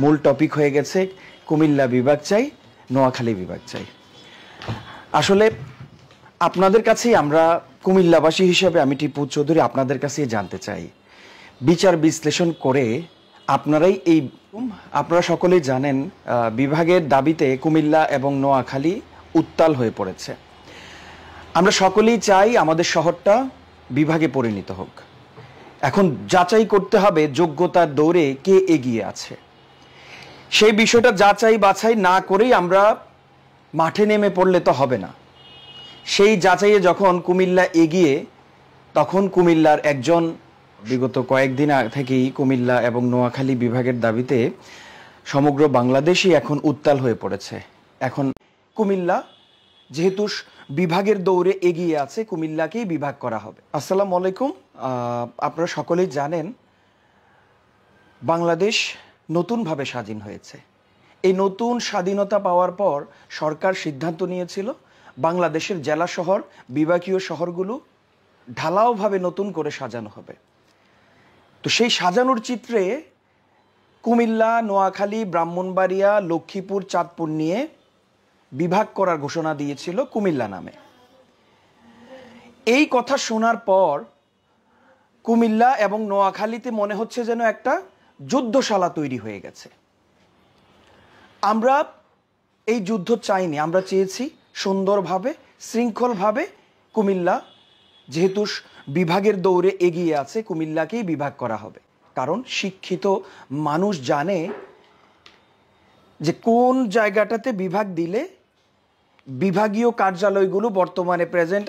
মূল টপিক হয়ে গেছে কুমিল্লা বিভাগ চাই, নোয়াখালী বিভাগ চাই। আসলে আপনাদের কাছেই আমরা কুমিল্লাবাসী হিসেবে আমি টিপু চৌধুরী আপনাদের কাছেই জানতে চাই, বিচার বিশ্লেষণ করে আপনারা সকলেই জানেন বিভাগের দাবিতে কুমিল্লা এবং নোয়াখালী উত্তাল হয়ে পড়েছে। আমরা সকলেই চাই আমাদের শহরটা বিভাগে পরিণত হোক। এখন যাচাই করতে হবে যোগ্যতার দৌড়ে কে এগিয়ে আছে। সেই বিষয়টা যাচাই বাছাই না করেই আমরা মাঠে নেমে পড়লে তো হবে না। সেই যাচাইয়ে যখন কুমিল্লা এগিয়ে, তখন কুমিল্লার একজন বিগত কয়েকদিন থেকেই কুমিল্লা এবং নোয়াখালী বিভাগের দাবিতে সমগ্র বাংলাদেশই এখন উত্তাল হয়ে পড়েছে। এখন কুমিল্লা যেহেতু বিভাগের দৌড়ে এগিয়ে আছে, কুমিল্লাকেই বিভাগ করা হবে। আসসালামু আলাইকুম। আপনারা সকলেই জানেন বাংলাদেশ নতুনভাবে স্বাধীন হয়েছে। এই নতুন স্বাধীনতা পাওয়ার পর সরকার সিদ্ধান্ত নিয়েছিল বাংলাদেশের জেলা শহর, বিভাগীয় শহরগুলো ঢালাওভাবে নতুন করে সাজানো হবে। তো সেই সাজানোর চিত্রে কুমিল্লা, নোয়াখালী, ব্রাহ্মণবাড়িয়া, লক্ষ্মীপুর, চাঁদপুর নিয়ে বিভাগ করার ঘোষণা দিয়েছিল কুমিল্লা নামে। এই কথা শোনার পর কুমিল্লা এবং নোয়াখালীতে মনে হচ্ছে যেন একটা যুদ্ধশালা তৈরি হয়ে গেছে। আমরা এই যুদ্ধ চাইনি, আমরা চেয়েছি সুন্দরভাবে, শৃঙ্খলভাবে কুমিল্লা যেহেতু বিভাগের দৌড়ে এগিয়ে আছে, কুমিল্লাকেই বিভাগ করা হবে। কারণ শিক্ষিত মানুষ জানে যে কোন জায়গাটাতে বিভাগ দিলে বিভাগীয় কার্যালয়গুলো বর্তমানে প্রেজেন্ট